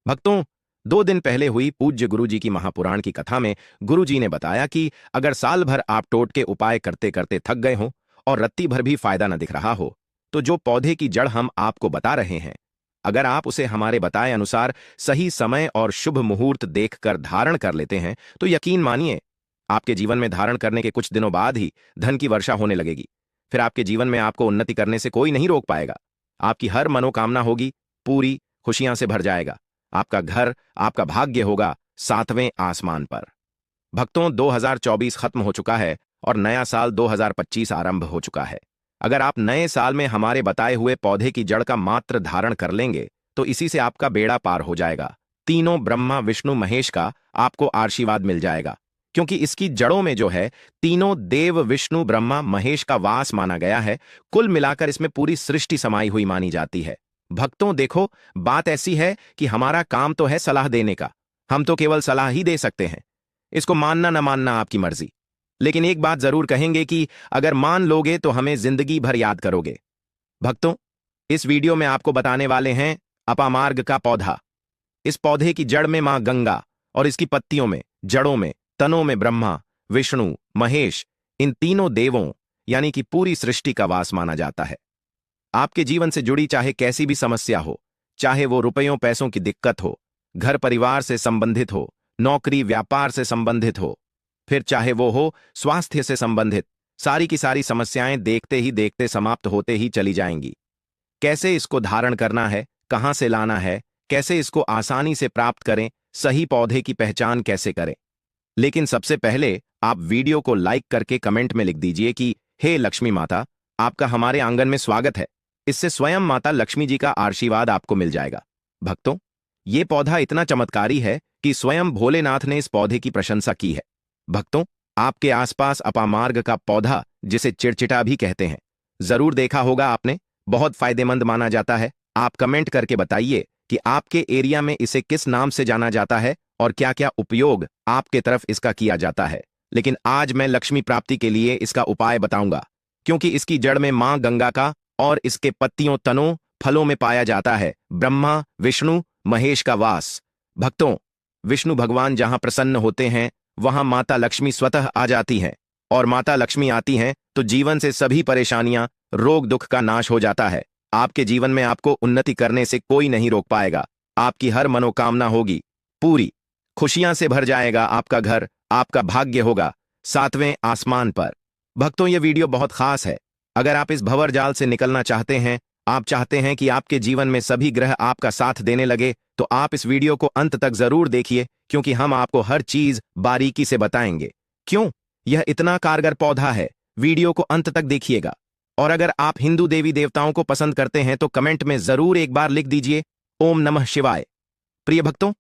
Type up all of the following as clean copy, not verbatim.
भक्तों, 2 दिन पहले हुई पूज्य गुरुजी की महापुराण की कथा में गुरुजी ने बताया कि अगर साल भर आप टोटके उपाय करते करते थक गए हो और रत्ती भर भी फायदा न दिख रहा हो, तो जो पौधे की जड़ हम आपको बता रहे हैं, अगर आप उसे हमारे बताए अनुसार सही समय और शुभ मुहूर्त देखकर धारण कर लेते हैं, तो यकीन मानिए, आपके जीवन में धारण करने के कुछ दिनों बाद ही धन की वर्षा होने लगेगी। फिर आपके जीवन में आपको उन्नति करने से कोई नहीं रोक पाएगा। आपकी हर मनोकामना होगी पूरी, खुशियां से भर जाएगा। आपका घर, आपका भाग्य होगा 7वें आसमान पर। भक्तों, 2024 खत्म हो चुका है और नया साल 2025 आरंभ हो चुका है। अगर आप नए साल में हमारे बताए हुए पौधे की जड़ का मात्र धारण कर लेंगे, तो इसी से आपका बेड़ा पार हो जाएगा। तीनों ब्रह्मा विष्णु महेश का आपको आशीर्वाद मिल जाएगा, क्योंकि इसकी जड़ों में जो है तीनों देव विष्णु ब्रह्मा महेश का वास माना गया है। कुल मिलाकर इसमें पूरी सृष्टि समाई हुई मानी जाती है। भक्तों देखो, बात ऐसी है कि हमारा काम तो है सलाह देने का। हम तो केवल सलाह ही दे सकते हैं। इसको मानना न मानना आपकी मर्जी। लेकिन एक बात जरूर कहेंगे कि अगर मान लोगे तो हमें जिंदगी भर याद करोगे। भक्तों, इस वीडियो में आपको बताने वाले हैं अपामार्ग का पौधा। इस पौधे की जड़ में मां गंगा और इसकी पत्तियों में, जड़ों में, तनों में ब्रह्मा विष्णु महेश, इन तीनों देवों यानी कि पूरी सृष्टि का वास माना जाता है। आपके जीवन से जुड़ी चाहे कैसी भी समस्या हो, चाहे वो रुपयों पैसों की दिक्कत हो, घर परिवार से संबंधित हो, नौकरी व्यापार से संबंधित हो, फिर चाहे वो हो स्वास्थ्य से संबंधित, सारी की सारी समस्याएं देखते ही देखते समाप्त होते ही चली जाएंगी। कैसे इसको धारण करना है, कहां से लाना है, कैसे इसको आसानी से प्राप्त करें, सही पौधे की पहचान कैसे करें। लेकिन सबसे पहले आप वीडियो को लाइक करके कमेंट में लिख दीजिए कि हे लक्ष्मी माता, आपका हमारे आंगन में स्वागत है। इससे स्वयं माता लक्ष्मी जी का आशीर्वाद आपको मिल जाएगा। भक्तों, ये पौधा इतना चमत्कारी है कि स्वयं भोलेनाथ ने इस पौधे की प्रशंसा की है। भक्तों, आपके आसपास अपामार्ग का पौधा, जिसे चिड़चिटा भी कहते हैं, जरूर देखा होगा आपने। बहुत फायदेमंद माना जाता है। आप कमेंट करके बताइए कि आपके एरिया में इसे किस नाम से जाना जाता है और क्या क्या उपयोग आपके तरफ इसका किया जाता है। लेकिन आज मैं लक्ष्मी प्राप्ति के लिए इसका उपाय बताऊंगा, क्योंकि इसकी जड़ में मां गंगा का और इसके पत्तियों, तनों, फलों में पाया जाता है ब्रह्मा विष्णु महेश का वास। भक्तों, विष्णु भगवान जहां प्रसन्न होते हैं, वहां माता लक्ष्मी स्वतः आ जाती हैं, और माता लक्ष्मी आती हैं तो जीवन से सभी परेशानियां, रोग दुख का नाश हो जाता है। आपके जीवन में आपको उन्नति करने से कोई नहीं रोक पाएगा। आपकी हर मनोकामना होगी पूरी, खुशियां से भर जाएगा आपका घर, आपका भाग्य होगा 7वें आसमान पर। भक्तों, यह वीडियो बहुत खास है। अगर आप इस भंवर जाल से निकलना चाहते हैं, आप चाहते हैं कि आपके जीवन में सभी ग्रह आपका साथ देने लगे, तो आप इस वीडियो को अंत तक जरूर देखिए, क्योंकि हम आपको हर चीज बारीकी से बताएंगे। क्यों यह इतना कारगर पौधा है, वीडियो को अंत तक देखिएगा। और अगर आप हिंदू देवी देवताओं को पसंद करते हैं तो कमेंट में जरूर एक बार लिख दीजिए ओम नमः शिवाय। प्रिय भक्तों,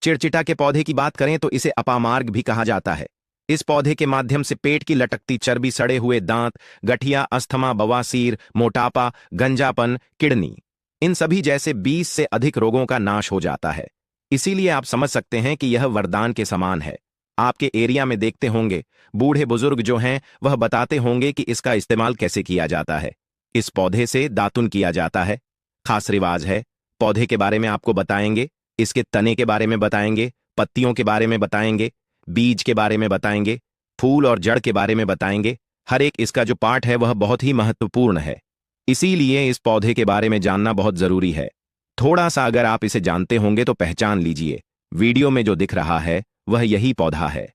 चिड़चिटा के पौधे की बात करें तो इसे अपामार्ग भी कहा जाता है। इस पौधे के माध्यम से पेट की लटकती चर्बी, सड़े हुए दांत, गठिया, अस्थमा, बवासीर, मोटापा, गंजापन, किडनी, इन सभी जैसे 20 से अधिक रोगों का नाश हो जाता है। इसीलिए आप समझ सकते हैं कि यह वरदान के समान है। आपके एरिया में देखते होंगे बूढ़े बुजुर्ग जो हैं, वह बताते होंगे कि इसका इस्तेमाल कैसे किया जाता है। इस पौधे से दातुन किया जाता है, खास रिवाज है। पौधे के बारे में आपको बताएंगे, इसके तने के बारे में बताएंगे, पत्तियों के बारे में बताएंगे, बीज के बारे में बताएंगे, फूल और जड़ के बारे में बताएंगे। हर एक इसका जो पार्ट है वह बहुत ही महत्वपूर्ण है। इसीलिए इस पौधे के बारे में जानना बहुत जरूरी है। थोड़ा सा अगर आप इसे जानते होंगे तो पहचान लीजिए, वीडियो में जो दिख रहा है वह यही पौधा है।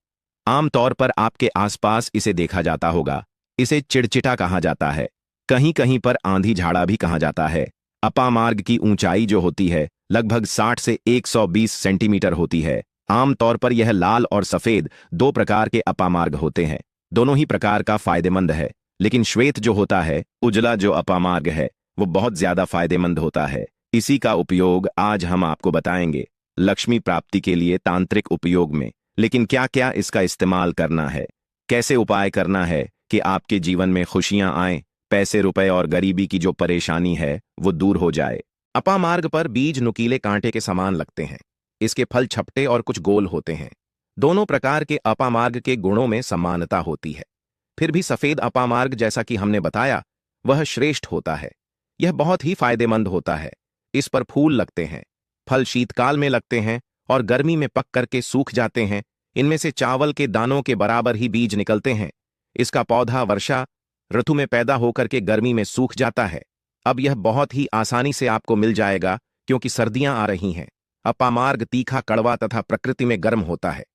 आमतौर पर आपके आसपास इसे देखा जाता होगा। इसे चिड़चिटा कहा जाता है, कहीं कहीं पर आंधी झाड़ा भी कहा जाता है। अपामार्ग की ऊंचाई जो होती है लगभग 60 से 120 सेंटीमीटर होती है। आमतौर पर यह लाल और सफेद 2 प्रकार के अपामार्ग होते हैं। दोनों ही प्रकार का फायदेमंद है, लेकिन श्वेत जो होता है, उजला जो अपामार्ग है, वो बहुत ज्यादा फायदेमंद होता है। इसी का उपयोग आज हम आपको बताएंगे लक्ष्मी प्राप्ति के लिए तांत्रिक उपयोग में। लेकिन क्या क्या इसका इस्तेमाल करना है, कैसे उपाय करना है कि आपके जीवन में खुशियां आए, पैसे रुपए और गरीबी की जो परेशानी है वो दूर हो जाए। अपामार्ग पर बीज नुकीले कांटे के समान लगते हैं। इसके फल छपटे और कुछ गोल होते हैं। दोनों प्रकार के अपामार्ग के गुणों में समानता होती है। फिर भी सफेद अपामार्ग, जैसा कि हमने बताया, वह श्रेष्ठ होता है। यह बहुत ही फायदेमंद होता है। इस पर फूल लगते हैं। फल शीतकाल में लगते हैं और गर्मी में पक करके सूख जाते हैं। इनमें से चावल के दानों के बराबर ही बीज निकलते हैं। इसका पौधा वर्षा ऋतु में पैदा होकर के गर्मी में सूख जाता है। अब यह बहुत ही आसानी से आपको मिल जाएगा क्योंकि सर्दियां आ रही हैं। अपामार्ग तीखा, कड़वा तथा प्रकृति में गर्म होता है।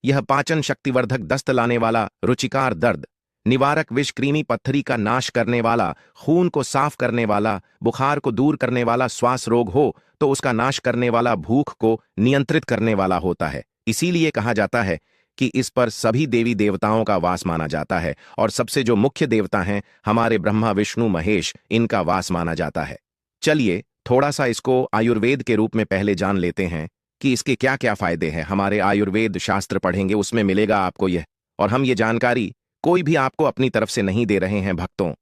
यह पाचन शक्तिवर्धक, दस्त लाने वाला, रुचिकार, दर्द निवारक, विष, कृमि पत्थरी का नाश करने वाला, खून को साफ करने वाला, बुखार को दूर करने वाला, श्वास रोग हो तो उसका नाश करने वाला, भूख को नियंत्रित करने वाला होता है। इसीलिए कहा जाता है कि इस पर सभी देवी देवताओं का वास माना जाता है और सबसे जो मुख्य देवता हैं हमारे ब्रह्मा, विष्णु, महेश, इनका वास माना जाता है। चलिए थोड़ा सा इसको आयुर्वेद के रूप में पहले जान लेते हैं कि इसके क्या क्या फायदे हैं। हमारे आयुर्वेद शास्त्र पढ़ेंगे, उसमें मिलेगा आपको यह। और हम ये जानकारी कोई भी आपको अपनी तरफ से नहीं दे रहे हैं भक्तों,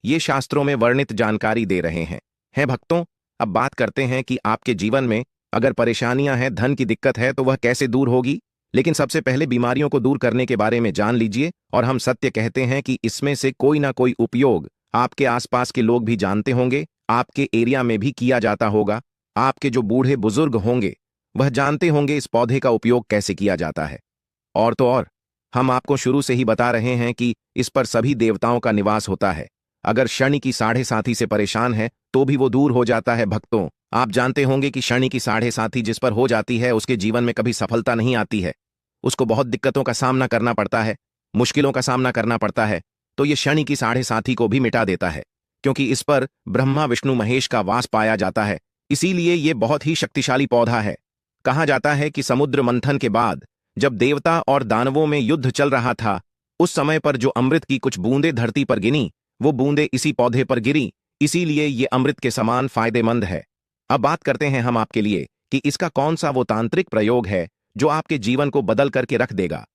ये शास्त्रों में वर्णित जानकारी दे रहे हैं भक्तों। अब बात करते हैं कि आपके जीवन में अगर परेशानियां हैं, धन की दिक्कत है तो वह कैसे दूर होगी। लेकिन सबसे पहले बीमारियों को दूर करने के बारे में जान लीजिए। और हम सत्य कहते हैं कि इसमें से कोई ना कोई उपयोग आपके आसपास के लोग भी जानते होंगे, आपके एरिया में भी किया जाता होगा। आपके जो बूढ़े बुजुर्ग होंगे वह जानते होंगे इस पौधे का उपयोग कैसे किया जाता है। और तो और हम आपको शुरू से ही बता रहे हैं कि इस पर सभी देवताओं का निवास होता है। अगर शनि की साढ़े साथी से परेशान है तो भी वो दूर हो जाता है भक्तों। आप जानते होंगे कि शनि की साढ़े साथी जिस पर हो जाती है उसके जीवन में कभी सफलता नहीं आती है, उसको बहुत दिक्कतों का सामना करना पड़ता है, मुश्किलों का सामना करना पड़ता है। तो ये शनि की साढ़े साथी को भी मिटा देता है क्योंकि इस पर ब्रह्मा, विष्णु, महेश का वास पाया जाता है। इसीलिए ये बहुत ही शक्तिशाली पौधा है। कहा जाता है कि समुद्र मंथन के बाद जब देवता और दानवों में युद्ध चल रहा था, उस समय पर जो अमृत की कुछ बूंदें धरती पर गिनी, वो बूंदें इसी पौधे पर गिरी। इसीलिए ये अमृत के समान फायदेमंद है। अब बात करते हैं हम आपके लिए कि इसका कौन सा वो तांत्रिक प्रयोग है जो आपके जीवन को बदल करके रख देगा।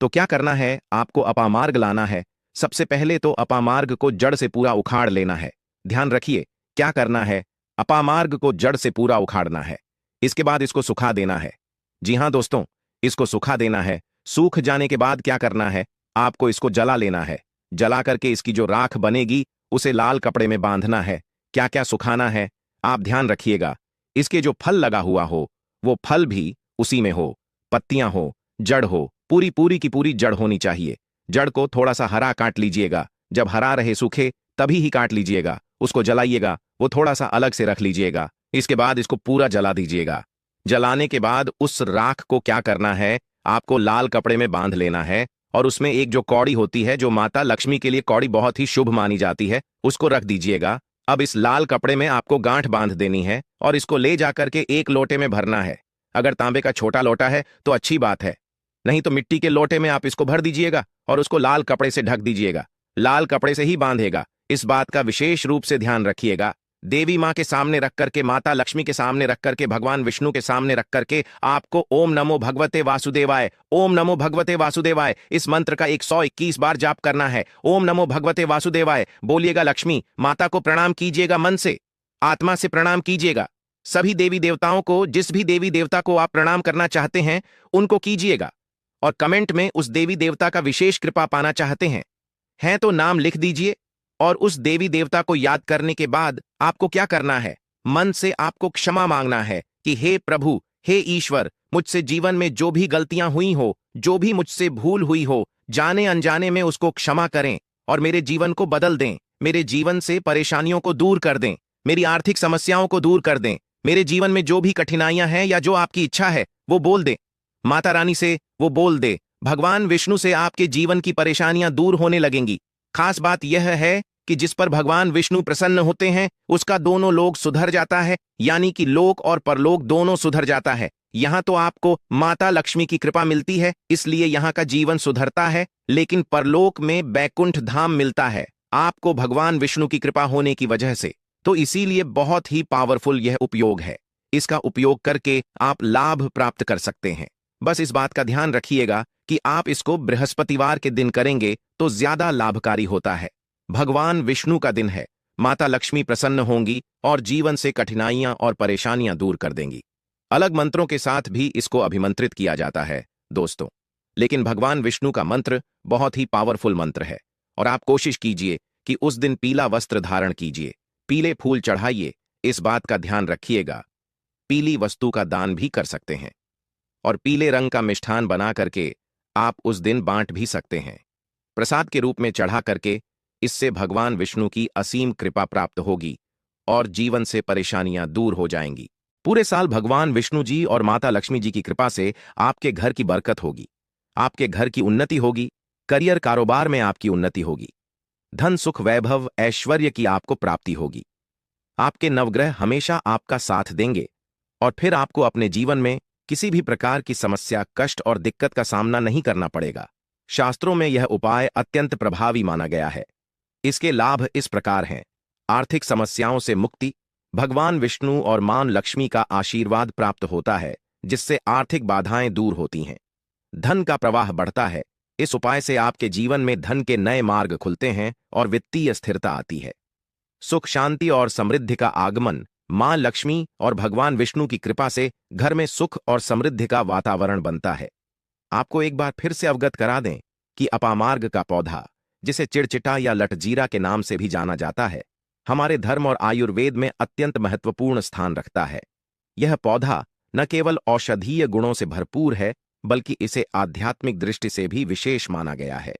तो क्या करना है, आपको अपामार्ग लाना है। सबसे पहले तो अपामार्ग को जड़ से पूरा उखाड़ लेना है। ध्यान रखिए क्या करना है, अपामार्ग को जड़ से पूरा उखाड़ना है। इसके बाद इसको सुखा देना है। जी हां दोस्तों, इसको सुखा देना है। सूख जाने के बाद क्या करना है, आपको इसको जला लेना है। जला करके इसकी जो राख बनेगी उसे लाल कपड़े में बांधना है। क्या क्या सुखाना है आप ध्यान रखिएगा। इसके जो फल लगा हुआ हो वो फल भी उसी में हो, पत्तियां हो, जड़ हो, पूरी पूरी की पूरी जड़ होनी चाहिए। जड़ को थोड़ा सा हरा काट लीजिएगा, जब हरा रहे सूखे तभी ही काट लीजिएगा। उसको जलाइएगा, वो थोड़ा सा अलग से रख लीजिएगा। इसके बाद इसको पूरा जला दीजिएगा। जलाने के बाद उस राख को क्या करना है, आपको लाल कपड़े में बांध लेना है और उसमें एक जो कौड़ी होती है, जो माता लक्ष्मी के लिए कौड़ी बहुत ही शुभ मानी जाती है, उसको रख दीजिएगा। अब इस लाल कपड़े में आपको गांठ बांध देनी है और इसको ले जाकर के एक लोटे में भरना है। अगर तांबे का छोटा लोटा है तो अच्छी बात है, नहीं तो मिट्टी के लोटे में आप इसको भर दीजिएगा और उसको लाल कपड़े से ढक दीजिएगा। लाल कपड़े से ही बांधेगा, इस बात का विशेष रूप से ध्यान रखिएगा। देवी माँ के सामने रख करके, माता लक्ष्मी के सामने रख करके, भगवान विष्णु के सामने रख करके आपको ओम नमो भगवते वासुदेवाय, ओम नमो भगवते वासुदेवाय इस मंत्र का 121 बार जाप करना है। ओम नमो भगवते वासुदेवाय बोलिएगा। लक्ष्मी माता को प्रणाम कीजिएगा, मन से, आत्मा से प्रणाम कीजिएगा। सभी देवी देवताओं को, जिस भी देवी देवता को आप प्रणाम करना चाहते हैं उनको कीजिएगा। और कमेंट में उस देवी देवता का विशेष कृपा पाना चाहते हैं तो नाम लिख दीजिए। और उस देवी देवता को याद करने के बाद आपको क्या करना है, मन से आपको क्षमा मांगना है कि हे प्रभु, हे ईश्वर, मुझसे जीवन में जो भी गलतियां हुई हो, जो भी मुझसे भूल हुई हो, जाने अनजाने में उसको क्षमा करें और मेरे जीवन को बदल दें। मेरे जीवन से परेशानियों को दूर कर दें, मेरी आर्थिक समस्याओं को दूर कर दें। मेरे जीवन में जो भी कठिनाइयां हैं या जो आपकी इच्छा है वो बोल दें, माता रानी से वो बोल दे। भगवान विष्णु से आपके जीवन की परेशानियां दूर होने लगेंगी। खास बात यह है कि जिस पर भगवान विष्णु प्रसन्न होते हैं उसका दोनों लोक सुधर जाता है, यानी कि लोक और परलोक दोनों सुधर जाता है। यहां तो आपको माता लक्ष्मी की कृपा मिलती है, इसलिए यहां का जीवन सुधरता है, लेकिन परलोक में बैकुंठ धाम मिलता है आपको भगवान विष्णु की कृपा होने की वजह से। तो इसीलिए बहुत ही पावरफुल यह उपयोग है। इसका उपयोग करके आप लाभ प्राप्त कर सकते हैं। बस इस बात का ध्यान रखिएगा कि आप इसको बृहस्पतिवार के दिन करेंगे तो ज्यादा लाभकारी होता है। भगवान विष्णु का दिन है, माता लक्ष्मी प्रसन्न होंगी और जीवन से कठिनाइयां और परेशानियां दूर कर देंगी। अलग मंत्रों के साथ भी इसको अभिमंत्रित किया जाता है दोस्तों, लेकिन भगवान विष्णु का मंत्र बहुत ही पावरफुल मंत्र है। और आप कोशिश कीजिए कि उस दिन पीला वस्त्र धारण कीजिए, पीले फूल चढ़ाइए, इस बात का ध्यान रखिएगा। पीली वस्तु का दान भी कर सकते हैं और पीले रंग का मिष्ठान बना करके आप उस दिन बांट भी सकते हैं। प्रसाद के रूप में चढ़ा करके इससे भगवान विष्णु की असीम कृपा प्राप्त होगी और जीवन से परेशानियां दूर हो जाएंगी। पूरे साल भगवान विष्णु जी और माता लक्ष्मी जी की कृपा से आपके घर की बरकत होगी, आपके घर की उन्नति होगी, करियर कारोबार में आपकी उन्नति होगी, धन सुख वैभव ऐश्वर्य की आपको प्राप्ति होगी। आपके नवग्रह हमेशा आपका साथ देंगे और फिर आपको अपने जीवन में किसी भी प्रकार की समस्या, कष्ट और दिक्कत का सामना नहीं करना पड़ेगा। शास्त्रों में यह उपाय अत्यंत प्रभावी माना गया है। इसके लाभ इस प्रकार हैं: आर्थिक समस्याओं से मुक्ति, भगवान विष्णु और मां लक्ष्मी का आशीर्वाद प्राप्त होता है जिससे आर्थिक बाधाएं दूर होती हैं, धन का प्रवाह बढ़ता है। इस उपाय से आपके जीवन में धन के नए मार्ग खुलते हैं और वित्तीय स्थिरता आती है। सुख, शांति और समृद्धि का आगमन, मां लक्ष्मी और भगवान विष्णु की कृपा से घर में सुख और समृद्धि का वातावरण बनता है। आपको एक बार फिर से अवगत करा दें कि अपामार्ग का पौधा, जिसे चिड़चिटा या लटजीरा के नाम से भी जाना जाता है, हमारे धर्म और आयुर्वेद में अत्यंत महत्वपूर्ण स्थान रखता है। यह पौधा न केवल औषधीय गुणों से भरपूर है, बल्कि इसे आध्यात्मिक दृष्टि से भी विशेष माना गया है।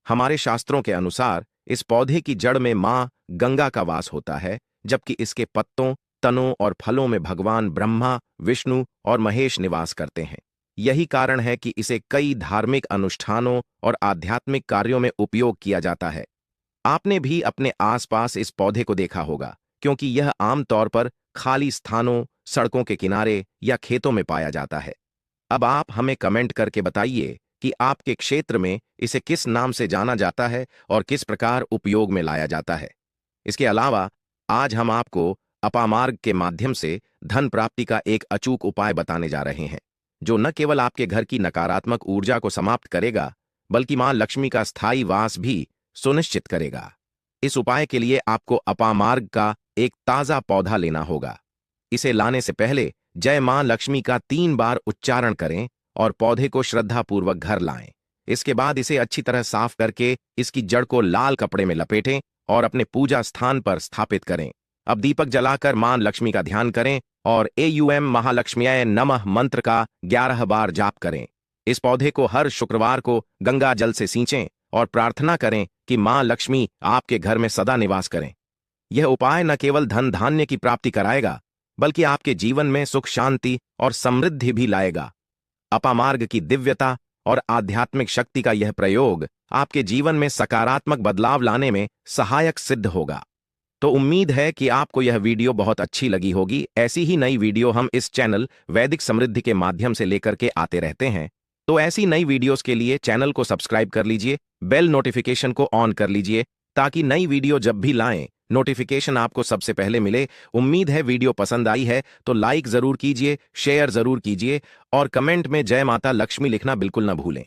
हमारे शास्त्रों के अनुसार इस पौधे की जड़ में मां गंगा का वास होता है, जबकि इसके पत्तों, तनों और फलों में भगवान ब्रह्मा, विष्णु और महेश निवास करते हैं। यही कारण है कि इसे कई धार्मिक अनुष्ठानों और आध्यात्मिक कार्यों में उपयोग किया जाता है। आपने भी अपने आसपास इस पौधे को देखा होगा, क्योंकि यह आमतौर पर खाली स्थानों, सड़कों के किनारे या खेतों में पाया जाता है। अब आप हमें कमेंट करके बताइए कि आपके क्षेत्र में इसे किस नाम से जाना जाता है और किस प्रकार उपयोग में लाया जाता है। इसके अलावा आज हम आपको अपामार्ग के माध्यम से धन प्राप्ति का एक अचूक उपाय बताने जा रहे हैं, जो न केवल आपके घर की नकारात्मक ऊर्जा को समाप्त करेगा, बल्कि मां लक्ष्मी का स्थायी वास भी सुनिश्चित करेगा। इस उपाय के लिए आपको अपामार्ग का एक ताजा पौधा लेना होगा। इसे लाने से पहले जय मां लक्ष्मी का 3 बार उच्चारण करें और पौधे को श्रद्धापूर्वक घर लाएं। इसके बाद इसे अच्छी तरह साफ करके इसकी जड़ को लाल कपड़े में लपेटें और अपने पूजा स्थान पर स्थापित करें। अब दीपक जलाकर मां लक्ष्मी का ध्यान करें और एयूएम महालक्ष्म्याय नमः मंत्र का 11 बार जाप करें। इस पौधे को हर शुक्रवार को गंगा जल से सींचें और प्रार्थना करें कि मां लक्ष्मी आपके घर में सदा निवास करें। यह उपाय न केवल धन धान्य की प्राप्ति कराएगा, बल्कि आपके जीवन में सुख, शांति और समृद्धि भी लाएगा। अपामार्ग की दिव्यता और आध्यात्मिक शक्ति का यह प्रयोग आपके जीवन में सकारात्मक बदलाव लाने में सहायक सिद्ध होगा। तो उम्मीद है कि आपको यह वीडियो बहुत अच्छी लगी होगी। ऐसी ही नई वीडियो हम इस चैनल वैदिक समृद्धि के माध्यम से लेकर के आते रहते हैं। तो ऐसी नई वीडियोस के लिए चैनल को सब्सक्राइब कर लीजिए, बेल नोटिफिकेशन को ऑन कर लीजिए, ताकि नई वीडियो जब भी लाएं नोटिफिकेशन आपको सबसे पहले मिले। उम्मीद है वीडियो पसंद आई है तो लाइक जरूर कीजिए, शेयर जरूर कीजिए और कमेंट में जय माता लक्ष्मी लिखना बिल्कुल न भूलें।